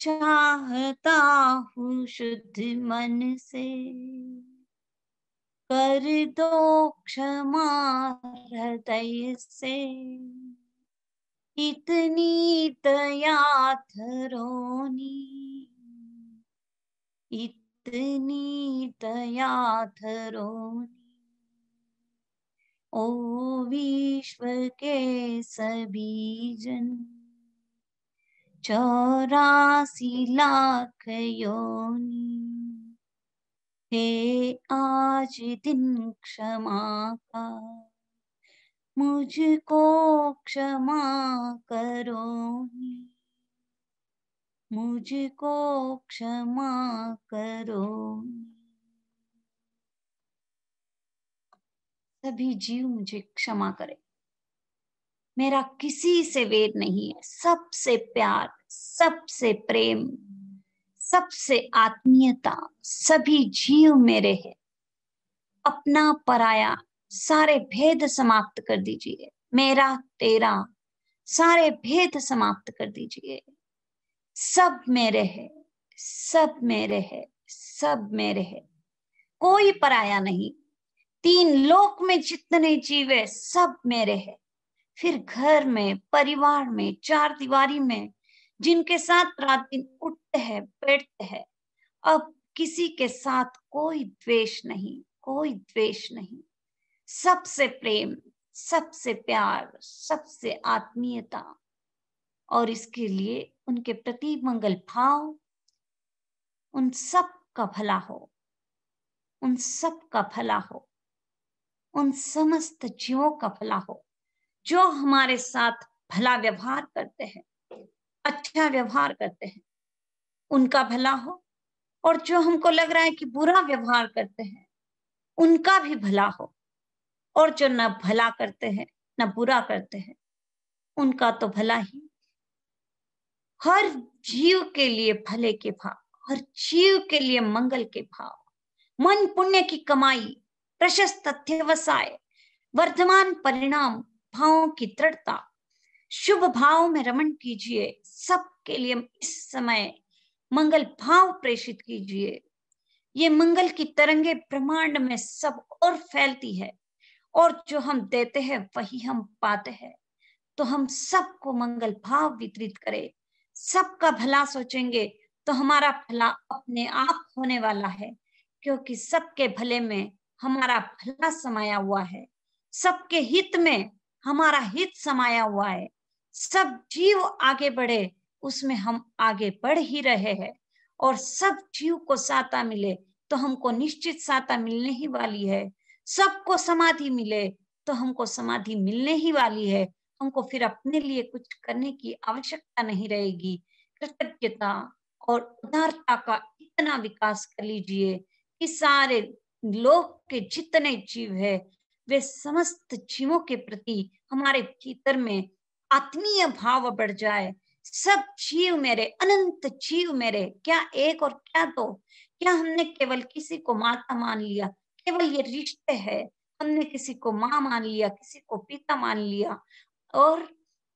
चाहता हूँ शुद्ध मन से, कर दो क्षमा हृदय से, इतनी दया धरोनी, इतनी दया धरोनी। ओ विश्व के सभी जन 84 लाख योनि, हे आज दिन क्षमा का मुझको क्षमा करो नी, मुझको क्षमा करो नी। सभी जीव मुझे क्षमा करे, मेरा किसी से वेद नहीं है, सबसे प्यार, सबसे प्रेम, सबसे आत्मीयता, सभी जीव मेरे हैं। अपना पराया सारे भेद समाप्त कर दीजिए, मेरा तेरा सारे भेद समाप्त कर दीजिए। सब मेरे है, सब मेरे है, सब मेरे है, कोई पराया नहीं। 3 लोक में जितने जीव है सब मेरे है। फिर घर में, परिवार में, 4 दीवारी में जिनके साथ रात दिन उठते हैं बैठते हैं, अब किसी के साथ कोई द्वेष नहीं, कोई द्वेष नहीं। सबसे प्रेम, सबसे प्यार, सबसे आत्मीयता, और इसके लिए उनके प्रति मंगल भाव। उन सब का भला हो, उन सब का भला हो, उन समस्त जीवों का भला हो जो हमारे साथ भला व्यवहार करते हैं, अच्छा व्यवहार करते हैं, उनका भला हो। और जो हमको लग रहा है कि बुरा व्यवहार करते हैं, उनका भी भला हो। और जो न भला करते हैं न बुरा करते हैं, उनका तो भला ही। हर जीव के लिए भले के भाव, हर जीव के लिए मंगल के भाव, मन पुण्य की कमाई, प्रशस्त अध्यवसाय, वर्धमान परिणाम, भावों की दृढ़ता, शुभ भाव में रमण कीजिए। सबके लिए इस समय मंगल भाव प्रेषित कीजिए। ये मंगल की तरंगे ब्रह्मांड में सब और फैलती है, और जो हम देते हैं वही हम पाते हैं। तो हम सबको मंगल भाव वितरित करें, सबका भला सोचेंगे तो हमारा भला अपने आप होने वाला है, क्योंकि सबके भले में हमारा भला समाया हुआ है, सबके हित में हमारा हित समाया हुआ है। सब जीव आगे बढ़े उसमें हम आगे बढ़ ही रहे हैं, और सब जीव को साता मिले तो हमको निश्चित साता मिलने ही वाली है। सबको समाधि मिले तो हमको समाधि मिलने ही वाली है। हमको फिर अपने लिए कुछ करने की आवश्यकता नहीं रहेगी। कृतज्ञता और उदारता का इतना विकास कर लीजिए कि सारे लोक के जितने जीव है वे समस्त जीवों के प्रति हमारे भीतर में आत्मीय भाव बढ़ जाए। सब जीव मेरे, अनंत जीव मेरे, क्या एक और क्या दो। क्या हमने केवल किसी को माता मान लिया, केवल ये रिश्ते है। हमने किसी को माँ मान लिया, किसी को पिता मान लिया, और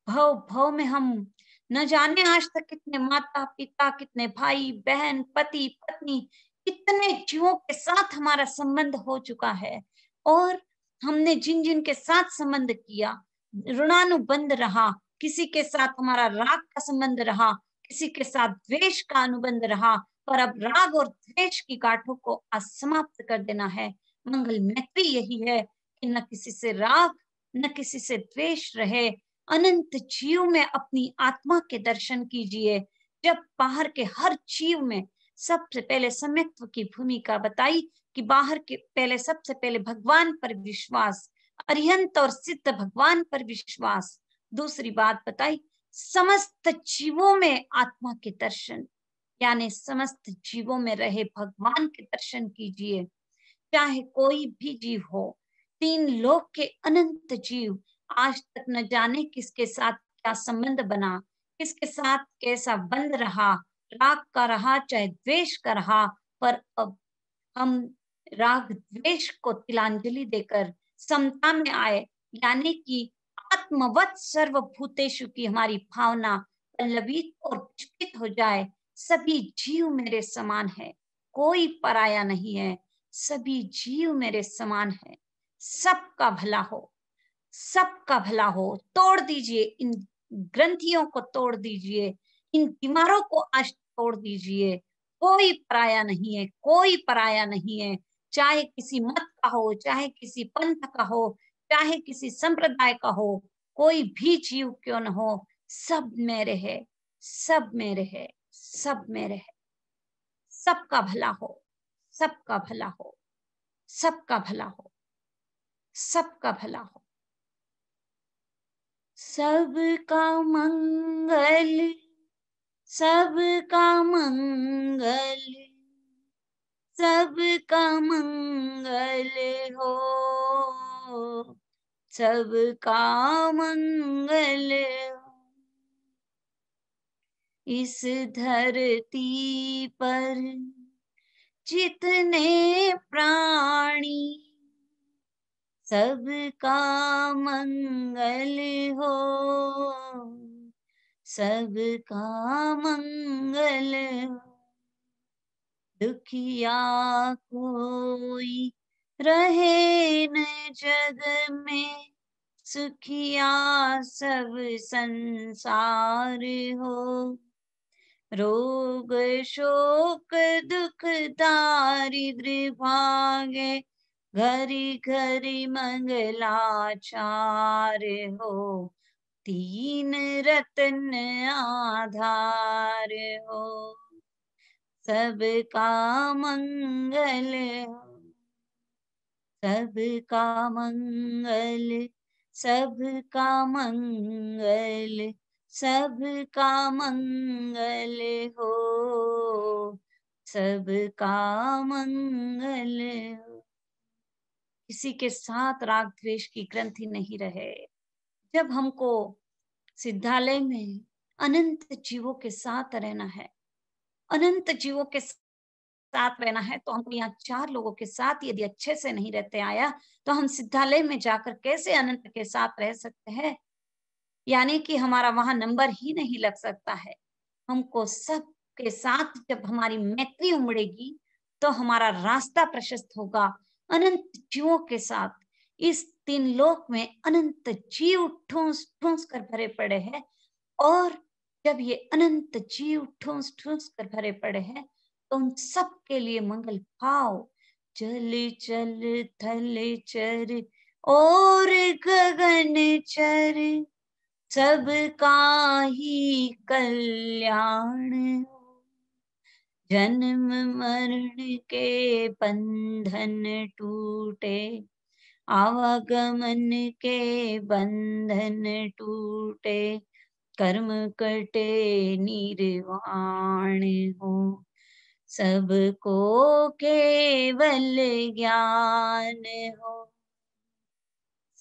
भव भव में हम न जाने आज तक कितने माता पिता, कितने भाई बहन, पति पत्नी, कितने जीवों के साथ हमारा संबंध हो चुका है। और हमने जिन जिन के साथ संबंध किया ऋणानुबंध रहा। किसी के साथ हमारा राग का संबंध रहा, किसी के साथ द्वेष का अनुबंध रहा, पर अब राग और द्वेष की गांठों को आज समाप्त कर देना है। मंगल मैत्री यही है कि न किसी से राग न किसी से द्वेष रहे। अनंत जीव में अपनी आत्मा के दर्शन कीजिए। जब बाहर के हर जीव में सबसे पहले सम्यक्त्व की भूमिका बताई कि बाहर के पहले सबसे पहले भगवान पर विश्वास, अरिहंत और सिद्ध भगवान पर विश्वास। दूसरी बात बताई समस्त जीवों में आत्मा के दर्शन, यानी समस्त जीवों में रहे भगवान के दर्शन कीजिए। चाहे कोई भी जीव हो, तीन लोक के अनंत जीव, आज तक न जाने किसके साथ क्या संबंध बना, किसके साथ कैसा बंध रहा, राग का रहा चाहे द्वेष का रहा, पर अब हम राग द्वेष को तिलांजलि देकर समता में आए, यानी कि आत्मवत सर्वभूतेषु की हमारी भावना पल्लवित और पुष्पित हो जाए। सभी जीव मेरे समान है, कोई पराया नहीं है। सभी जीव मेरे समान है। सबका भला हो, सबका भला हो। तोड़ दीजिए इन ग्रंथियों को, तोड़ दीजिए इन बीमारों को, आज तोड़ दीजिए। कोई पराया नहीं है, कोई पराया नहीं है। चाहे किसी मत का हो, चाहे किसी पंथ का हो, चाहे किसी संप्रदाय का हो, कोई भी जीव क्यों न हो, सब मेरे है, सब मेरे है, सब मेरे है। सबका भला हो, सबका भला हो, सबका भला हो, सबका भला हो। सबका मंगल, सबका मंगल, सबका मंगल हो, सबका मंगल हो। इस धरती पर जितने प्राणी, सबका मंगल हो, सबका मंगल हो। दुखिया कोई रहे न जग में, सुखिया सब संसार हो। रोग शोक दुख दारिद्र भागे, घरी घरी मंगलाचार हो। तीन रत्न आधार हो, सबका मंगल हो, सबका मंगल, सबका मंगल, सबका मंगल हो, सबका मंगल हो। किसी के साथ राग द्वेष की ग्रंथि नहीं रहे। जब हमको सिद्धालय में अनंत जीवों के साथ रहना है, अनंत जीवों के साथ रहना है, तो हमको यहाँ चार लोगों के साथ यदि अच्छे से नहीं रहते आया, तो हम सिद्धालय में जाकर कैसे अनंत के साथ रह सकते हैं? यानी कि हमारा वहां नंबर ही नहीं लग सकता है। हमको सबके साथ जब हमारी मैत्री उमड़ेगी तो हमारा रास्ता प्रशस्त होगा। अनंत जीवों के साथ इस तीन लोक में अनंत जीव ठूस ठूस कर भरे पड़े हैं, और जब ये अनंत जीव ठूस ठूस कर भरे पड़े हैं तो उन सब के लिए मंगल भाव, जल चल थल चर और गगन चर, सबका ही कल्याण हो। जन्म मरण के बंधन टूटे, आवागमन के बंधन टूटे, कर्म कटे निर्वाण हो, सबको केवल ज्ञान हो,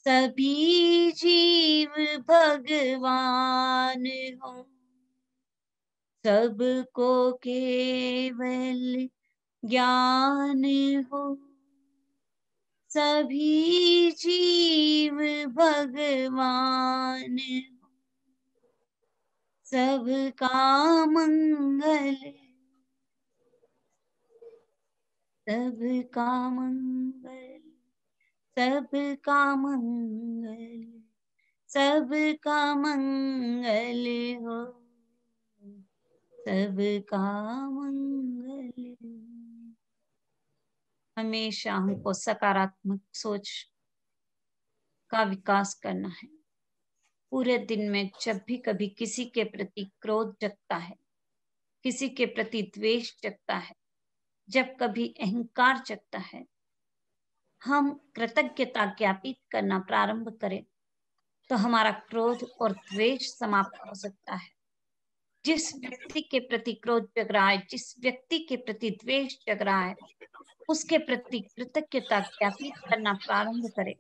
सभी जीव भगवान हो, सबको केवल ज्ञान हो, सभी जीव भगवान हो, सबका मंगल, सबका मंगल, सबका मंगल, सबका मंगल हो, सबका मंगल। हमेशा हमको सकारात्मक सोच का विकास करना है। पूरे दिन में जब भी कभी किसी के प्रति क्रोध जगता है, किसी के प्रति द्वेष जगता है, जब कभी अहंकार जगता है, हम कृतज्ञता ज्ञापित करना प्रारंभ करें तो हमारा क्रोध और द्वेष समाप्त हो सकता है। जिस व्यक्ति के प्रति क्रोध जग रहा है, जिस व्यक्ति के प्रति द्वेष जग रहा है, उसके प्रति कृतज्ञता ज्ञापित करना प्रारंभ करें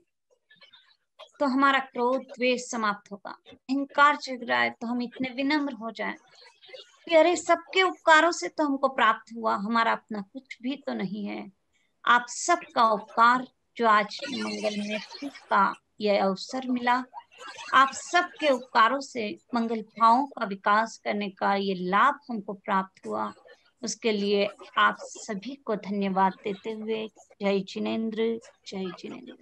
तो हमारा क्रोध द्वेष समाप्त होगा। अहंकार जग रहा है तो हम इतने विनम्र हो जाएं कि अरे सबके उपकारों से तो हमको प्राप्त हुआ, हमारा अपना कुछ भी तो नहीं है। आप सबका उपकार जो आज मंगल नेत्री का यह अवसर मिला, आप सबके उपकारों से मंगल भावों का विकास करने का ये लाभ हमको प्राप्त हुआ, उसके लिए आप सभी को धन्यवाद देते हुए जय जिनेंद्र, जय जिनेंद्र।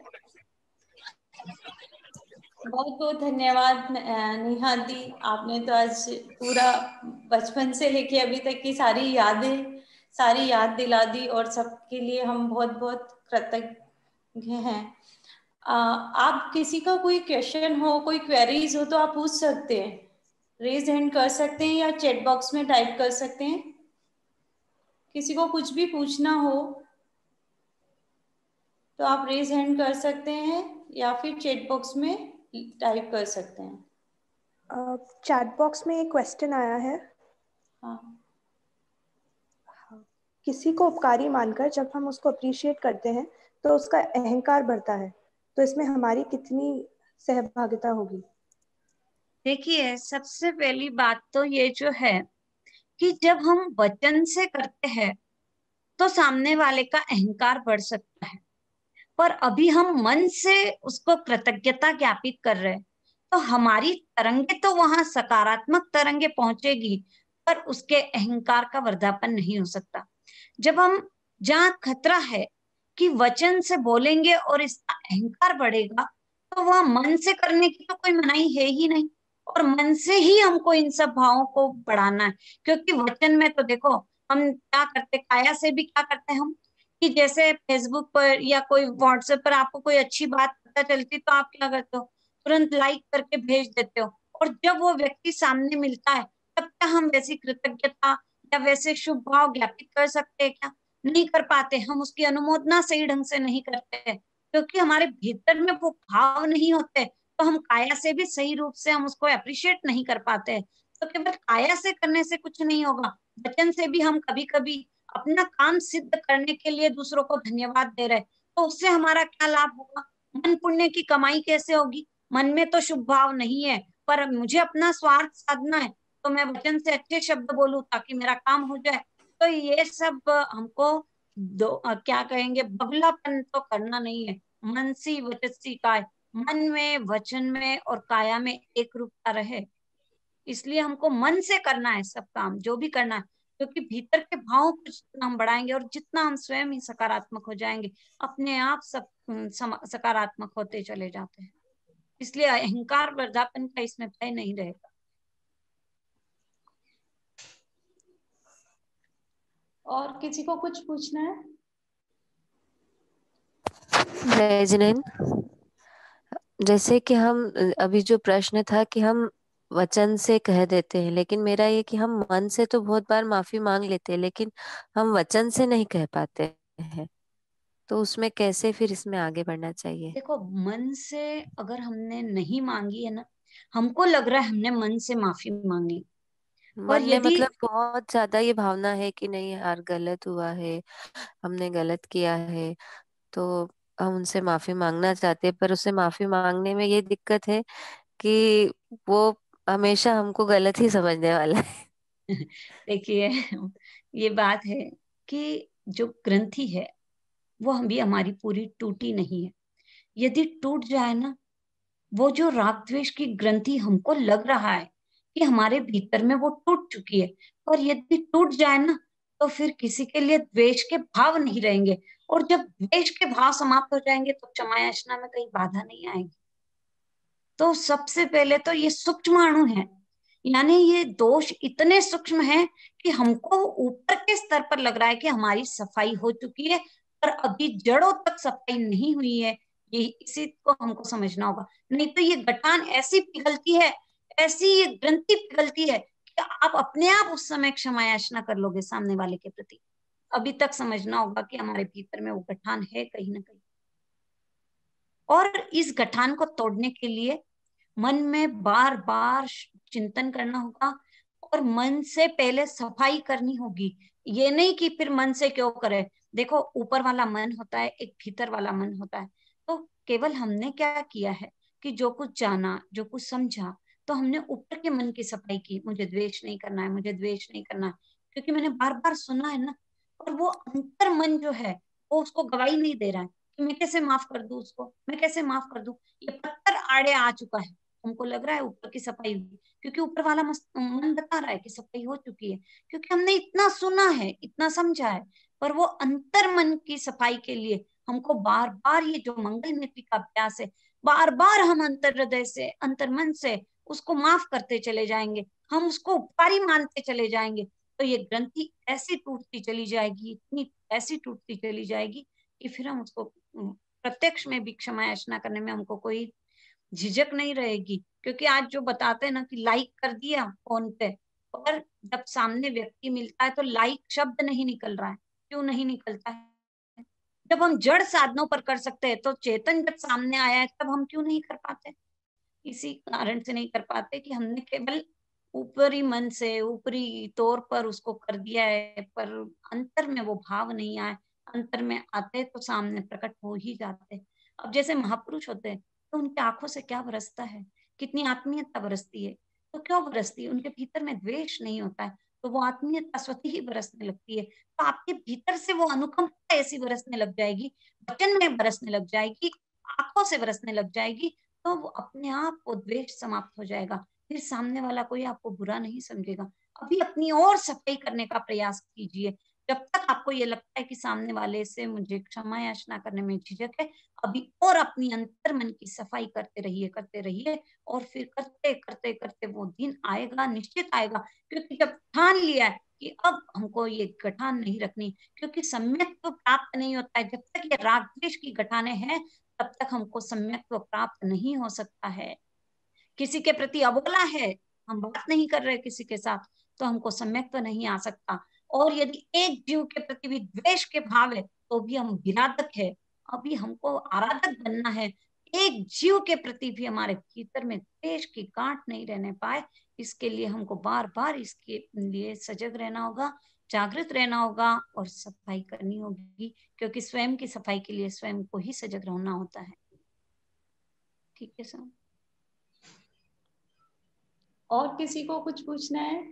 बहुत बहुत धन्यवाद नेहा दी। आपने तो आज पूरा बचपन से लेके अभी तक की सारी याद दिला दी और सबके लिए हम बहुत बहुत कृतज्ञ हैं। आप किसी का कोई क्वेश्चन हो, कोई क्वेरीज हो तो आप पूछ सकते हैं, रेज हैंड कर सकते हैं या चैट बॉक्स में टाइप कर सकते हैं। किसी को कुछ भी पूछना हो तो आप रेज हैंड कर सकते हैं या फिर चैट बॉक्स में टाइप कर सकते हैं। चैट बॉक्स में एक क्वेश्चन आया है। हाँ। किसी को उपकारी मानकर जब हम उसको अप्रिशिएट करते हैं तो उसका अहंकार बढ़ता है, तो इसमें हमारी कितनी सहभागिता होगी? देखिए, सबसे पहली बात तो ये जो है कि जब हम वचन से करते हैं तो सामने वाले का अहंकार बढ़ सकता है, पर अभी हम मन से उसको कृतज्ञता ज्ञापित कर रहे हैं तो हमारी तरंगे तो वहां सकारात्मक तरंगे पहुंचेगी, पर उसके अहंकार का वर्धापन नहीं हो सकता। जब हम जहाँ खतरा है कि वचन से बोलेंगे और इसका अहंकार बढ़ेगा, तो वह मन से करने की तो कोई मनाही है ही नहीं, और मन से ही हमको इन सब भावों को बढ़ाना है। क्योंकि वचन में तो देखो हम क्या करते, काया से भी क्या करते हैं हम, कि जैसे फेसबुक पर या कोई व्हाट्सएप पर आपको कोई अच्छी बात पता चलती तो आप क्या करते हो, तुरंत लाइक करके भेज देते हो, और जब वो व्यक्ति सामने मिलता है तब क्या हम वैसी कृतज्ञता या वैसे शुभ भाव ज्ञापित कर सकते हैं क्या? नहीं कर पाते। हम उसकी अनुमोदना सही ढंग से नहीं करते क्योंकि हमारे भीतर में वो भाव नहीं होते, तो हम काया से भी सही रूप से हम उसको अप्रिशिएट नहीं कर पाते। तो केवल काया से करने से कुछ नहीं होगा, वचन से भी हम कभी कभी अपना काम सिद्ध करने के लिए दूसरों को धन्यवाद दे रहे, तो उससे हमारा क्या लाभ होगा? मन पुण्य की कमाई कैसे होगी? मन में तो शुभ भाव नहीं है, पर मुझे अपना स्वार्थ साधना है तो मैं वचन से अच्छे शब्द बोलूं ताकि मेरा काम हो जाए। तो ये सब हमको क्या कहेंगे, बगलापन तो करना नहीं है। मनसी वचसी काय, मन में, वचन में और काया में एक रूपता रहे, इसलिए हमको मन से करना है सब काम जो भी करना है, क्योंकि भीतर के भावों को जितना हम बढ़ाएंगे और जितना हम स्वयं ही सकारात्मक हो जाएंगे, अपने आप सब सकारात्मक होते चले जाते हैं। इसलिए अहंकार वर्धापन का इसमें भय नहीं रहेगा। और किसी को कुछ पूछना है? जय जिनेंद्र, जैसे कि हम अभी जो प्रश्न था कि हम वचन से कह देते हैं, लेकिन मेरा ये कि हम मन से तो बहुत बार माफी मांग लेते हैं लेकिन हम वचन से नहीं कह पाते हैं। तो उसमें कैसे फिर इसमें आगे बढ़ना चाहिए? देखो, मन से अगर हमने नहीं मांगी है ना, हमको लग रहा है हमने मन से माफी मांगी, मन पर में यदि मतलब बहुत ज्यादा ये भावना है कि नहीं यार गलत हुआ है, हमने गलत किया है, तो हम उनसे माफी मांगना चाहते हैं, पर उससे माफी मांगने में ये दिक्कत है कि वो हमेशा हमको गलत ही समझने वाला है। देखिए, ये बात है कि जो ग्रंथि है वो हम भी हमारी पूरी टूटी नहीं है। यदि टूट जाए ना, वो जो राग द्वेष की ग्रंथि हमको लग रहा है कि हमारे भीतर में वो टूट चुकी है, और यदि टूट जाए ना, तो फिर किसी के लिए द्वेष के भाव नहीं रहेंगे, और जब द्वेष के भाव समाप्त हो जाएंगे तो क्षमा याचना में कहीं बाधा नहीं आएगी। तो सबसे पहले तो ये सूक्ष्म अणु है, यानी ये दोष इतने सूक्ष्म है कि हमको ऊपर के स्तर पर लग रहा है कि हमारी सफाई हो चुकी है, पर अभी जड़ों तक सफाई नहीं हुई है। ये इसी को हमको समझना होगा, नहीं तो ये गठान ऐसी पिघलती है, ऐसी ये ग्रंथि पिघलती है कि आप अपने आप उस समय क्षमा याचना कर लोगे सामने वाले के प्रति। अभी तक समझना होगा कि हमारे भीतर में वो गठान है कहीं ना कहीं, और इस गठान को तोड़ने के लिए मन में बार बार चिंतन करना होगा, और मन से पहले सफाई करनी होगी। ये नहीं कि फिर मन से क्यों करे। देखो, ऊपर वाला मन होता है, एक भीतर वाला मन होता है। तो केवल हमने क्या किया है कि जो कुछ जाना, जो कुछ समझा, तो हमने ऊपर के मन की सफाई की। मुझे द्वेष नहीं करना है, मुझे द्वेष नहीं करना है, क्योंकि मैंने बार बार सुना है ना। और वो अंतर मन जो है, वो उसको गवाही नहीं दे रहा है कि मैं कैसे माफ कर दूं उसको, मैं कैसे माफ कर दूं। ये पत्थर आड़े आ चुका है, हमको लग रहा है ऊपर की सफाई हुई, क्योंकि ऊपर वाला मन बता रहा है कि सफाई हो चुकी है, क्योंकि हमने इतना सुना है, इतना समझा है। पर वो अंतर मन की सफाई के लिए हमको बार बार ये जो मंगल नेत्री का अभ्यास है, बार बार हम अंतर हृदय से, अंतर मन से उसको माफ करते चले जाएंगे, हम उसको उपकारी मानते चले जाएंगे, तो ये ग्रंथि ऐसी टूटती चली जाएगी, इतनी ऐसी टूटती चली जाएगी कि फिर हम उसको प्रत्यक्ष में भी क्षमा याचना करने में हमको कोई झिझक नहीं रहेगी। क्योंकि आज जो बताते हैं ना कि लाइक कर दिया फोन पे, और जब सामने व्यक्ति मिलता है तो लाइक शब्द नहीं निकल रहा है। क्यों नहीं निकलता है? जब हम जड़ साधनों पर कर सकते हैं, तो चेतन जब सामने आया है तब हम क्यों नहीं कर पाते? इसी कारण से नहीं कर पाते कि हमने केवल ऊपरी मन से, ऊपरी तौर पर उसको कर दिया है, पर अंतर में वो भाव नहीं आए। अंतर में आते तो सामने प्रकट हो ही जाते। अब जैसे महापुरुष होते हैं, तो उनकी आंखों से क्या बरसता है, कितनी आत्मीयता बरसती है। तो क्यों बरसती है? उनके भीतर में द्वेष नहीं होता है, तो वो आत्मीयता स्वतः ही बरसने लगती है। तो आपके भीतर से वो अनुकंपा ऐसी बरसने लग जाएगी, वचन में बरसने लग जाएगी, आंखों से बरसने लग जाएगी, तो वो अपने आप वो द्वेष समाप्त हो जाएगा। फिर सामने वाला कोई आपको बुरा नहीं समझेगा। अभी अपनी और सफाई करने का प्रयास कीजिए। जब तक आपको ये लगता है कि सामने वाले से मुझे क्षमा याचना करने में झिझक है, अभी और अपनी अंतर मन की सफाई करते रहिए, करते रहिए। और फिर करते करते करते वो दिन आएगा, निश्चित आएगा। क्योंकि जब ठान लिया है कि अब हमको ये गठान नहीं रखनी, क्योंकि सम्यक तो प्राप्त नहीं होता है जब तक ये राग द्वेष की गठाने हैं, तब तक हमको सम्यक्त्व प्राप्त नहीं हो सकता है। किसी के प्रति अबोला है, हम बात नहीं कर रहे किसी के साथ, तो हमको सम्यक्त्व नहीं आ सकता। और यदि एक जीव के प्रति भी द्वेष के भाव है, तो भी हम विराधक है। अभी हमको आराधक बनना है। एक जीव के प्रति भी हमारे भीतर में द्वेष की गांठ नहीं रहने पाए, इसके लिए हमको बार बार इसके लिए सजग रहना होगा, जागृत रहना होगा, और सफाई करनी होगी। क्योंकि स्वयं की सफाई के लिए स्वयं को ही सजग रहना होता है। ठीक है सर? और किसी को कुछ पूछना है?